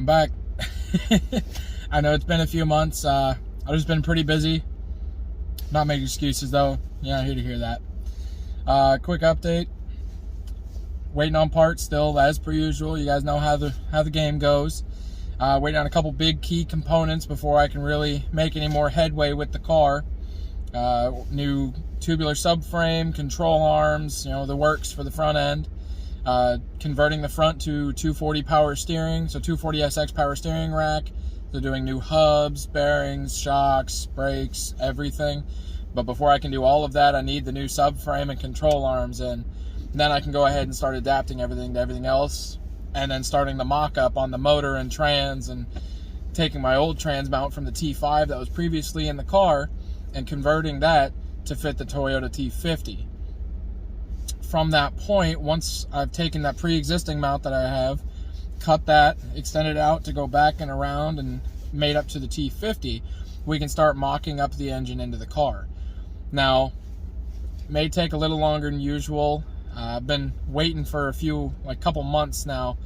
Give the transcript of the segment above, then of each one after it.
back. I know it's been a few months. I've just been pretty busy. Not making excuses though. Yeah, here to hear that. Quick update. Waiting on parts still, as per usual. You guys know how the game goes. Waiting on a couple big key components before I can really make any more headway with the car. New tubular subframe, control arms, the works for the front end. Converting the front to 240 power steering, so 240SX power steering rack. They're doing new hubs, bearings, shocks, brakes, everything. But before I can do all of that, I need the new subframe and control arms in. And then I can go ahead and start adapting everything to everything else, and then starting the mock-up on the motor and trans, and taking my old trans mount from the T5 that was previously in the car and converting that to fit the Toyota T50. From that point, once I've taken that pre-existing mount that I have, cut that, extended it out to go back and around and made up to the T50, we can start mocking up the engine into the car. Now, it may take a little longer than usual. I've been waiting for a couple months now,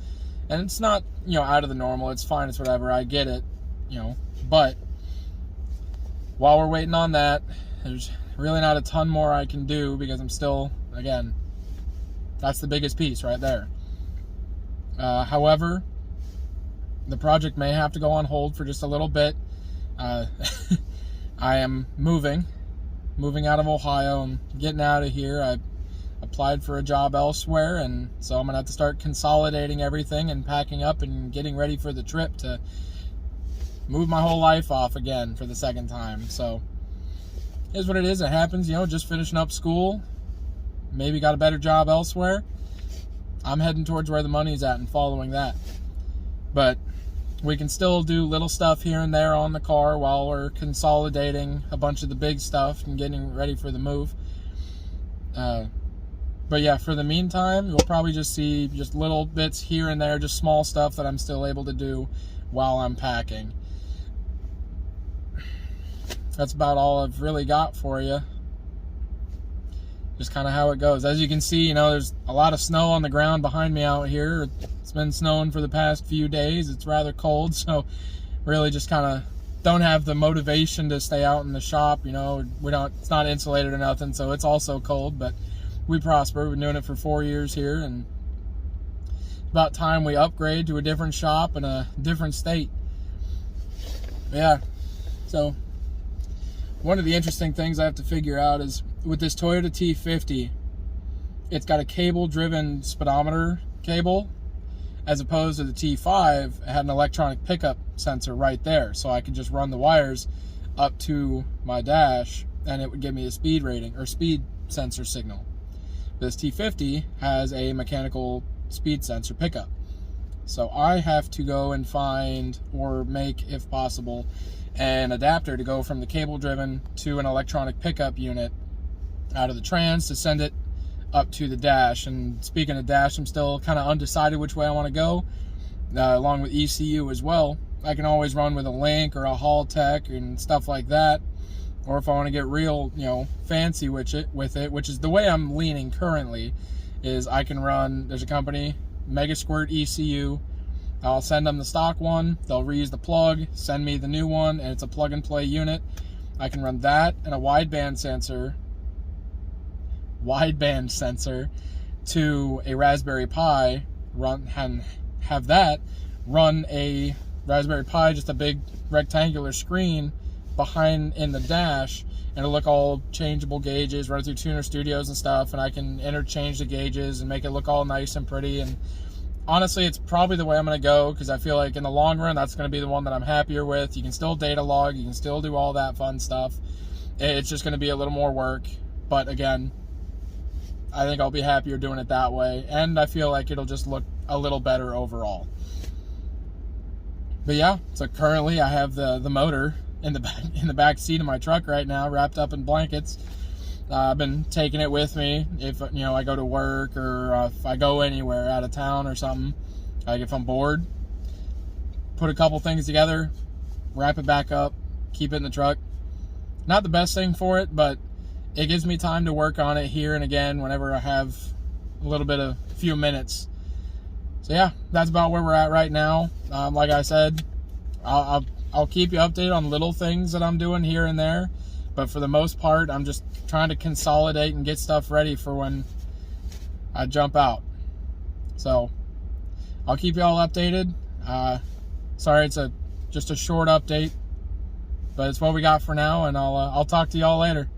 and it's not, out of the normal. It's fine, it's whatever, I get it, but while we're waiting on that, there's really not a ton more I can do because I'm still, again, that's the biggest piece right there. However, the project may have to go on hold for just a little bit. I am moving out of Ohio. I'm getting out of here. I applied for a job elsewhere, and so I'm gonna have to start consolidating everything and packing up and getting ready for the trip to move my whole life off again for the second time. So here's what it is. It happens. Just finishing up school, maybe got a better job elsewhere. I'm heading towards where the money's at and following that. But we can still do little stuff here and there on the car while we're consolidating a bunch of the big stuff and getting ready for the move. But yeah, for the meantime, you'll probably just see just little bits here and there, just small stuff that I'm still able to do while I'm packing. That's about all I've really got for you. Just kind of how it goes. As you can see, there's a lot of snow on the ground behind me out here. It's been snowing for the past few days. It's rather cold, so really just kind of don't have the motivation to stay out in the shop. It's not insulated or nothing, so it's also cold, but we prosper. We've been doing it for 4 years here, and it's about time we upgrade to a different shop in a different state. Yeah, so one of the interesting things I have to figure out is with this Toyota T50, it's got a cable-driven speedometer cable, as opposed to the T5, it had an electronic pickup sensor right there, so I could just run the wires up to my dash, and it would give me a speed rating, or speed sensor signal. This T50 has a mechanical speed sensor pickup. So I have to go and find, or make, if possible, an adapter to go from the cable-driven to an electronic pickup unit out of the trans to send it up to the dash. And speaking of dash, I'm still kind of undecided which way I want to go, along with ECU as well. I can always run with a Link or a Haltech and stuff like that. Or if I want to get real, fancy with it, which is the way I'm leaning currently, is I can run, there's a company, Mega Squirt ECU. I'll send them the stock one, they'll reuse the plug, send me the new one, and it's a plug and play unit. I can run that and a wideband sensor to a Raspberry Pi, have that run a Raspberry Pi, just a big rectangular screen behind in the dash, and it'll look all changeable gauges, run it through Tuner Studios and stuff, and I can interchange the gauges and make it look all nice and pretty. And honestly, it's probably the way I'm going to go, because I feel like in the long run, that's going to be the one that I'm happier with. You can still data log, you can still do all that fun stuff. It's just going to be a little more work, but again, I think I'll be happier doing it that way, and I feel like it'll just look a little better overall. But yeah, so currently I have the motor in the back seat of my truck right now, wrapped up in blankets. I've been taking it with me if I go to work, or if I go anywhere out of town or something. Like if I'm bored, put a couple things together, wrap it back up, keep it in the truck. Not the best thing for it, but it gives me time to work on it here and again whenever I have a few minutes. So So yeah, that's about where we're at right now. Like I said, I'll keep you updated on little things that I'm doing here and there, but for the most part, I'm just trying to consolidate and get stuff ready for when I jump out. So I'll keep you all updated. Sorry, it's just a short update, but it's what we got for now, and I'll talk to y'all later.